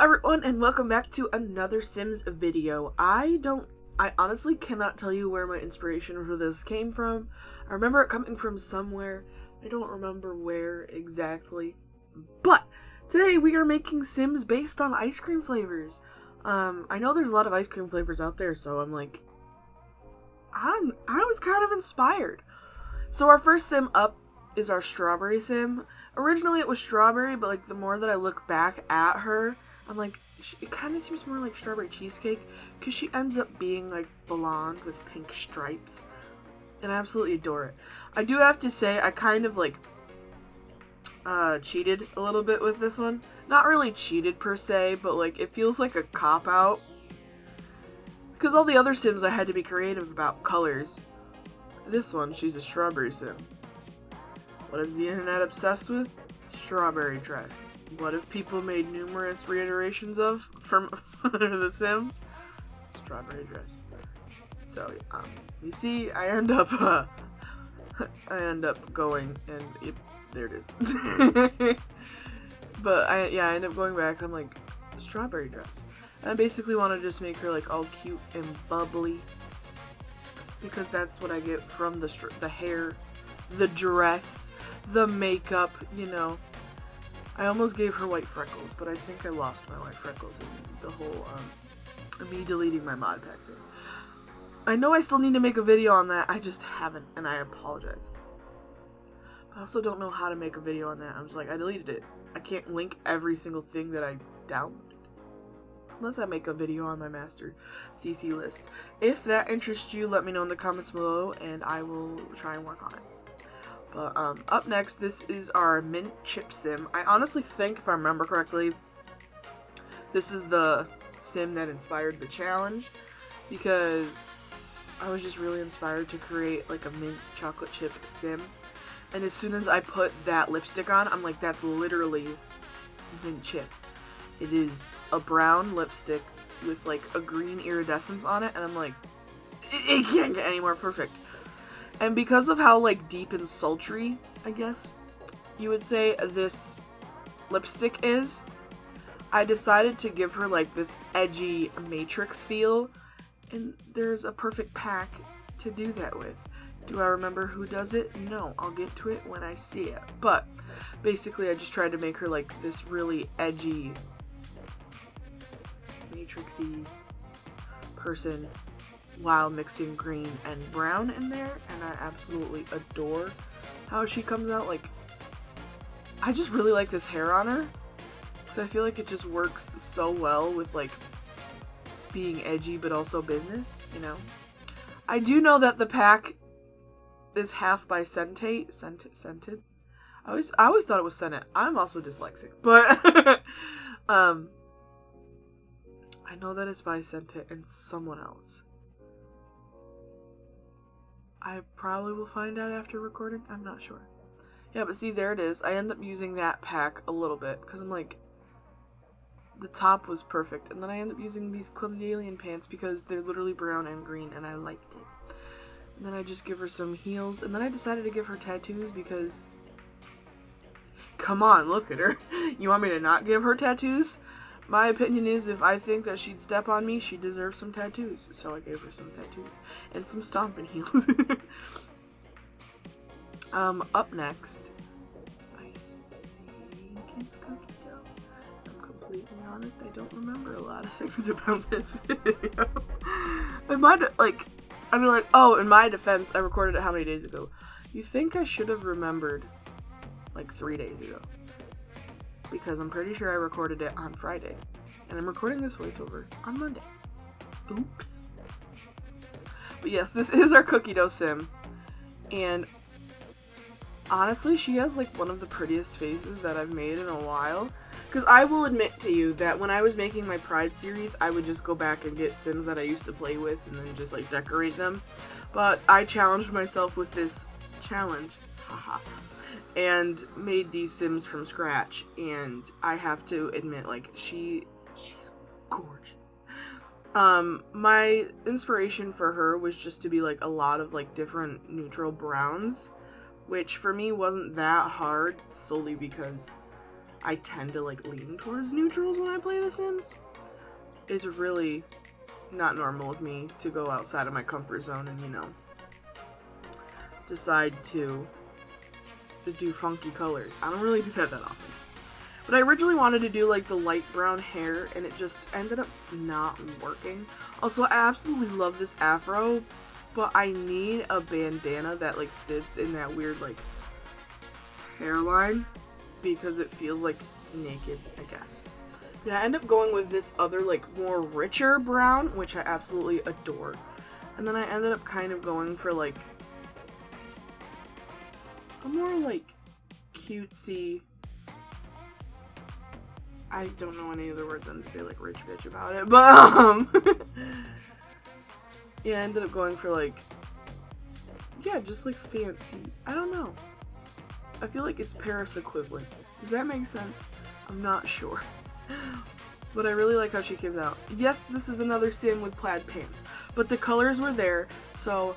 everyone, and welcome back to another Sims video. I honestly cannot tell you where my inspiration for this came from. I remember it coming from somewhere. I don't remember where exactly. But today we are making Sims based on ice cream flavors. I know there's a lot of ice cream flavors out there, so I'm like, I was kind of inspired. So our first Sim up is our strawberry Sim. Originally it was strawberry, but like the more that I look back at her, I'm like, it kind of seems more like strawberry cheesecake, because she ends up being like blonde with pink stripes, and I absolutely adore it. I do have to say, I kind of like cheated a little bit with this one. Not really cheated per se, but like it feels like a cop-out, because all the other Sims I had to be creative about colors. This one, she's a strawberry Sim. What is the internet obsessed with? Strawberry dress. What have people made numerous reiterations of from The Sims? Strawberry dress. So, you see, I end up going, and there it is. But, I end up going back, and I'm like, strawberry dress. And I basically want to just make her, like, all cute and bubbly, because that's what I get from the hair, the dress, the makeup, you know. I almost gave her white freckles, but I think I lost my white freckles in the whole, me deleting my mod pack thing. I know I still need to make a video on that, I just haven't, and I apologize. But I also don't know how to make a video on that. I'm just like, I deleted it. I can't link every single thing that I downloaded. Unless I make a video on my master CC list. If that interests you, let me know in the comments below, and I will try and work on it. But, up next, this is our mint chip sim. I honestly think, if I remember correctly, this is the sim that inspired the challenge, because I was just really inspired to create like a mint chocolate chip sim. And as soon as I put that lipstick on, I'm like, that's literally mint chip. It is a brown lipstick with like a green iridescence on it, and I'm like, it can't get any more perfect. And because of how like deep and sultry, I guess you would say, this lipstick is, I decided to give her like this edgy Matrix feel, and there's a perfect pack to do that with. Do I remember who does it? No, I'll get to it when I see it. But basically I just tried to make her like this really edgy, matrixy person while mixing green and brown in there, and I absolutely adore how she comes out. Like, I just really like this hair on her, because I feel like it just works so well with like being edgy but also business, you know. I do know that the pack is half by scented. I always thought it was Senate. I'm also dyslexic, but I know that it's by Senate and someone else. I probably will find out after recording. I'm not sure. Yeah, but see, there it is. I end up using that pack a little bit, because I'm like, the top was perfect. And then I end up using these clumsy alien pants because they're literally brown and green, and I liked it. And then I just give her some heels, and then I decided to give her tattoos because, come on, look at her. You want me to not give her tattoos? My opinion is, if I think that she'd step on me, she deserves some tattoos. So I gave her some tattoos and some stomping heels. Up next, I think is cookie dough. I'm completely honest, I don't remember a lot of things about this video. I might have, like, I'd be like, oh, in my defense, I recorded it how many days ago? You think I should have remembered like 3 days ago, because I'm pretty sure I recorded it on Friday, and I'm recording this voiceover on Monday. Oops. But yes, this is our cookie dough sim, and honestly, she has like one of the prettiest faces that I've made in a while. Because I will admit to you that when I was making my Pride series, I would just go back and get Sims that I used to play with and then just like decorate them. But I challenged myself with this challenge, haha, and made these Sims from scratch. And I have to admit, like, she's gorgeous. My inspiration for her was just to be like a lot of like different neutral browns, which for me wasn't that hard, solely because I tend to like lean towards neutrals when I play The Sims. It's really not normal of me to go outside of my comfort zone and, you know, decide to do funky colors. I don't really do that often. But I originally wanted to do like the light brown hair, and it just ended up not working. Also, I absolutely love this afro, but I need a bandana that like sits in that weird like hairline because it feels like naked, I guess. Yeah, I end up going with this other like more richer brown, which I absolutely adore. And then I ended up kind of going for like a more like cutesy, I don't know any other word than to say like rich bitch about it, but yeah, I ended up going for like, yeah, just like fancy. I don't know. I feel like it's Paris equivalent. Does that make sense? I'm not sure. But I really like how she comes out. Yes, this is another Sim with plaid pants, but the colors were there, so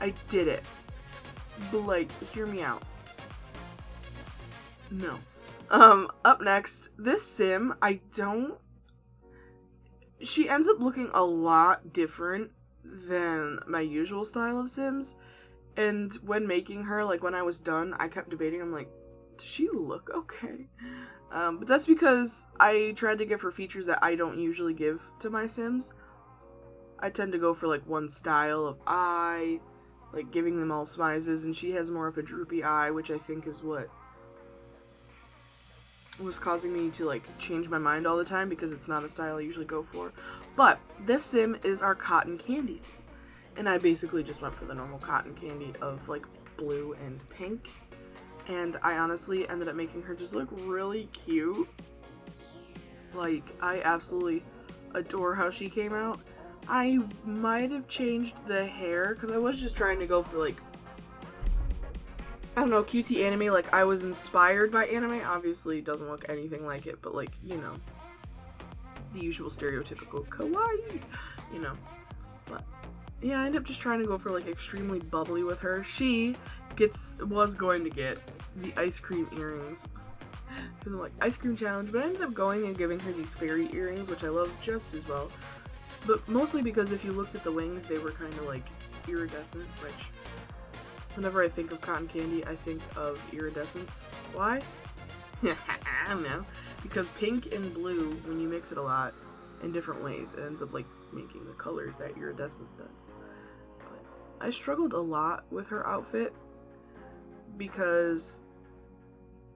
I did it. But like, hear me out. No. Up next, this Sim, she ends up looking a lot different than my usual style of Sims. And when making her, like when I was done, I kept debating, I'm like, does she look okay? But that's because I tried to give her features that I don't usually give to my Sims. I tend to go for like one style of eye, like giving them all smizes, and she has more of a droopy eye, which I think is what was causing me to like change my mind all the time because it's not a style I usually go for. But this Sim is our cotton candy Sim, and I basically just went for the normal cotton candy of like blue and pink, and I honestly ended up making her just look really cute. Like, I absolutely adore how she came out. I might have changed the hair because I was just trying to go for like, I don't know, cutesy anime. Like, I was inspired by anime. Obviously, it doesn't look anything like it, but like, you know, the usual stereotypical kawaii, you know. But yeah, I ended up just trying to go for like extremely bubbly with her. She was going to get the ice cream earrings because I'm like, ice cream challenge, but I ended up going and giving her these fairy earrings, which I love just as well. But mostly because if you looked at the wings, they were kind of like iridescent, which whenever I think of cotton candy, I think of iridescence. Why? I don't know. Because pink and blue, when you mix it a lot in different ways, it ends up like making the colors that iridescence does. But I struggled a lot with her outfit because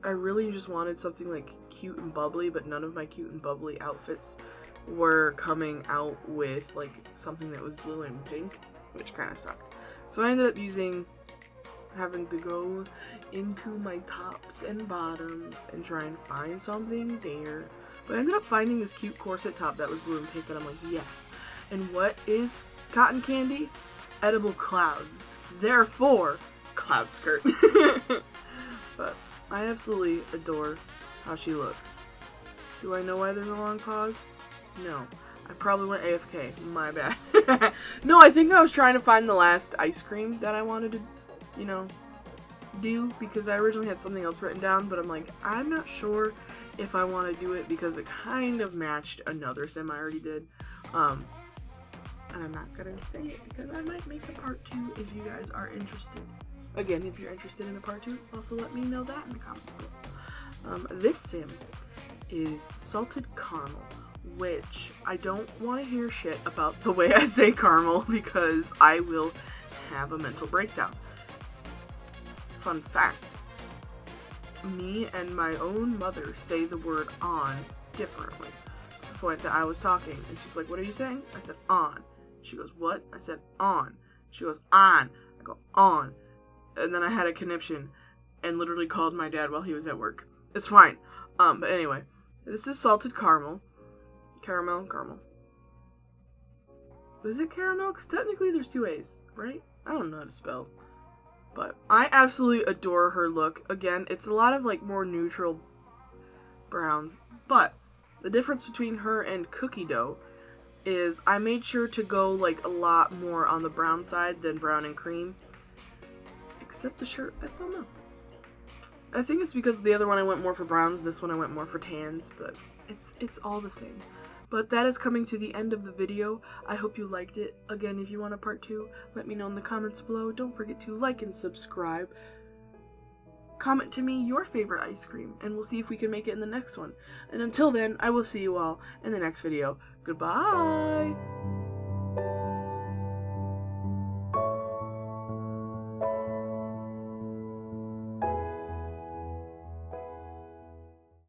I really just wanted something like cute and bubbly, but none of my cute and bubbly outfits were coming out with like something that was blue and pink, which kind of sucked. So I ended up having to go into my tops and bottoms and try and find something there. But I ended up finding this cute corset top that was blue and pink, and I'm like, yes. And what is cotton candy? Edible clouds. Therefore, cloud skirt. But I absolutely adore how she looks. Do I know why there's a long pause? No. I probably went AFK. My bad. No, I think I was trying to find the last ice cream that I wanted to, you know, do, because I originally had something else written down, but I'm like, I'm not sure if I want to do it because it kind of matched another Sim I already did. And I'm not gonna say it because I might make a part 2 if you guys are interested. Again, if you're interested in a part 2, also let me know that in the comments below. This Sim is Salted Caramel, which I don't want to hear shit about the way I say caramel because I will have a mental breakdown. Fun fact, me and my own mother say the word on differently, to the point that I was talking and she's like, what are you saying? I said on. She goes, what? I said on. She goes, on. I go, on. And then I had a conniption and literally called my dad while he was at work. It's fine. But anyway, this is Salted Caramel. Caramel. Is it caramel? Because technically there's 2 A's, right? I don't know how to spell. But I absolutely adore her look. Again, it's a lot of like more neutral browns. But the difference between her and Cookie Dough is I made sure to go like a lot more on the brown side than brown and cream. Except the shirt, I don't know. I think it's because the other one I went more for browns, this one I went more for tans, but it's all the same. But that is coming to the end of the video. I hope you liked it. Again, if you want a part 2, let me know in the comments below. Don't forget to like and subscribe. Comment to me your favorite ice cream, and we'll see if we can make it in the next one. And until then, I will see you all in the next video. Goodbye!